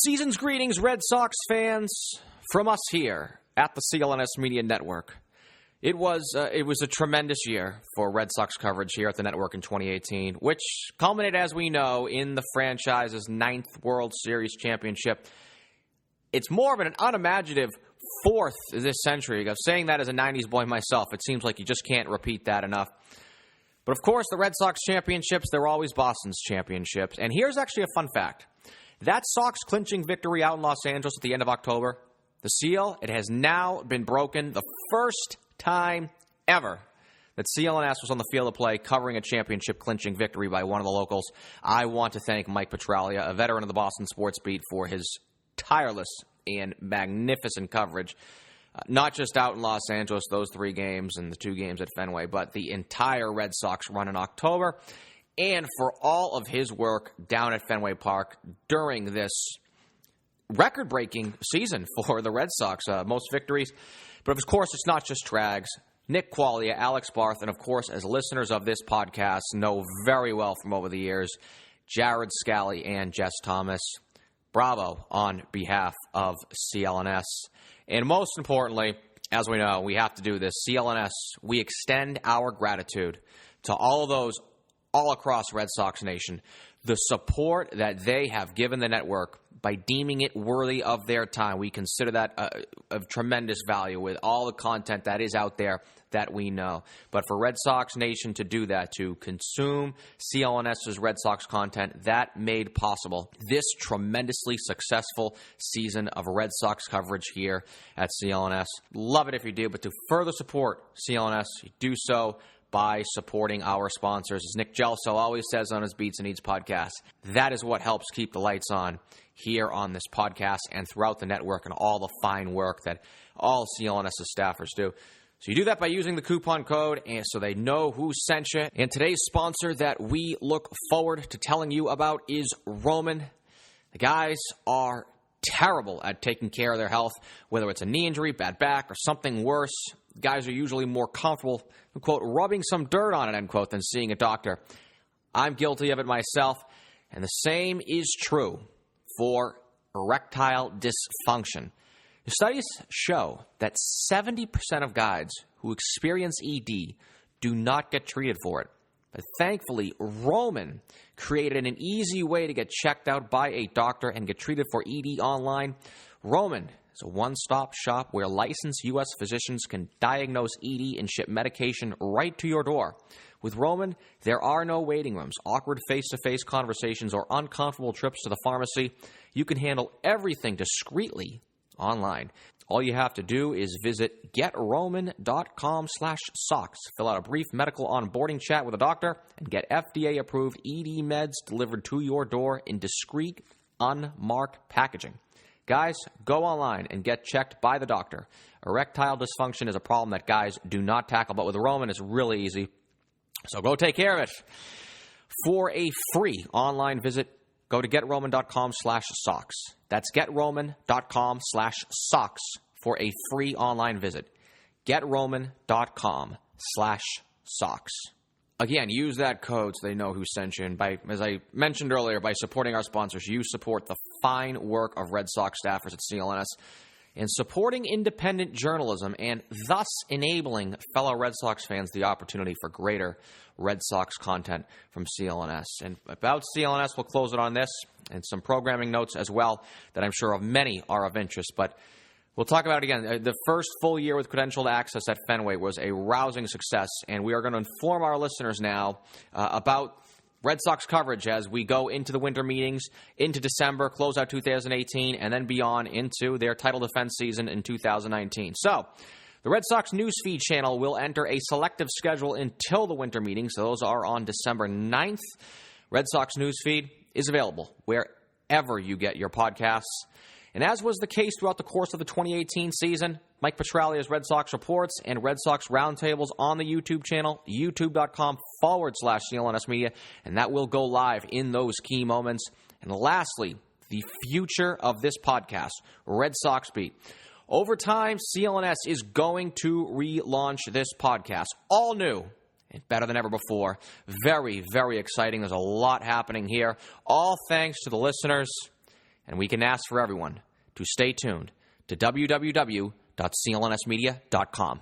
Season's greetings, Red Sox fans, from us here at the CLNS Media Network. It was a tremendous year for Red Sox coverage here at the network in 2018, which culminated, as we know, in the franchise's 9th World Series championship. It's more of an unimaginative 4th this century. Of saying that as a 90s boy myself, it seems like you just can't repeat that enough. But of course, the Red Sox championships, they're always Boston's championships. And here's actually a fun fact. That Sox clinching victory out in Los Angeles at the end of October, the seal, it has now been broken the first time ever that CLNS was on the field of play covering a championship clinching victory by one of the locals. I want to thank Mike Petraglia, a veteran of the Boston sports beat, for his tireless and magnificent coverage, not just out in Los Angeles, those 3 games and the 2 games at Fenway, but the entire Red Sox run in October, and for all of his work down at Fenway Park during this record-breaking season for the Red Sox, most victories. But of course, it's not just Trags. Nick Quaglia, Alex Barth, and of course, as listeners of this podcast know very well from over the years, Jared Scally and Jess Thomas. Bravo on behalf of CLNS. And most importantly, as we know, we have to do this. CLNS, we extend our gratitude to all of those all across Red Sox Nation, the support that they have given the network by deeming it worthy of their time. We consider that of tremendous value with all the content that is out there that we know. But for Red Sox Nation to do that, to consume CLNS's Red Sox content, that made possible this tremendously successful season of Red Sox coverage here at CLNS. Love it if you do, but to further support CLNS, you do so by supporting our sponsors. As Nick Gelso always says on his Beats and Eats podcast, that is what helps keep the lights on here on this podcast and throughout the network and all the fine work that all CLNS's staffers do. So you do that by using the coupon code, and so they know who sent you. And today's sponsor that we look forward to telling you about is Roman. The guys are terrible at taking care of their health, whether it's a knee injury, bad back, or something worse. Guys are usually more comfortable, quote, rubbing some dirt on it, end quote, than seeing a doctor. I'm guilty of it myself, and the same is true for erectile dysfunction. Studies show that 70% of guys who experience ED do not get treated for it. But thankfully, Roman created an easy way to get checked out by a doctor and get treated for ED online. Roman is a one-stop shop where licensed U.S. physicians can diagnose ED and ship medication right to your door. With Roman, there are no waiting rooms, awkward face-to-face conversations, or uncomfortable trips to the pharmacy. You can handle everything discreetly online. All you have to do is visit GetRoman.com/socks. Fill out a brief medical onboarding chat with a doctor and get FDA-approved ED meds delivered to your door in discreet, unmarked packaging. Guys, go online and get checked by the doctor. Erectile dysfunction is a problem that guys do not tackle, but with Roman, it's really easy. So go take care of it. For a free online visit, go to GetRoman.com/socks. That's GetRoman.com/socks for a free online visit. GetRoman.com/socks. Again, use that code so they know who sent you. And as I mentioned earlier, by supporting our sponsors, you support the fine work of Red Sox staffers at CLNS and supporting independent journalism and thus enabling fellow Red Sox fans the opportunity for greater Red Sox content from CLNS. And about CLNS, we'll close it on this and some programming notes as well that I'm sure of many are of interest. But we'll talk about it again. The first full year with credentialed access at Fenway was a rousing success, and we are going to inform our listeners now about Red Sox coverage as we go into the winter meetings, into December, close out 2018, and then beyond into their title defense season in 2019. So the Red Sox newsfeed channel will enter a selective schedule until the winter meetings. Those are on December 9th. Red Sox newsfeed is available wherever you get your podcasts. And as was the case throughout the course of the 2018 season, Mike Petraglia's Red Sox Reports and Red Sox Roundtables on the YouTube channel, youtube.com/CLNS Media, and that will go live in those key moments. And lastly, the future of this podcast, Red Sox Beat. Over time, CLNS is going to relaunch this podcast, all new and better than ever before. Very, very exciting. There's a lot happening here, all thanks to the listeners. and we can ask for everyone to stay tuned to www.clnsmedia.com.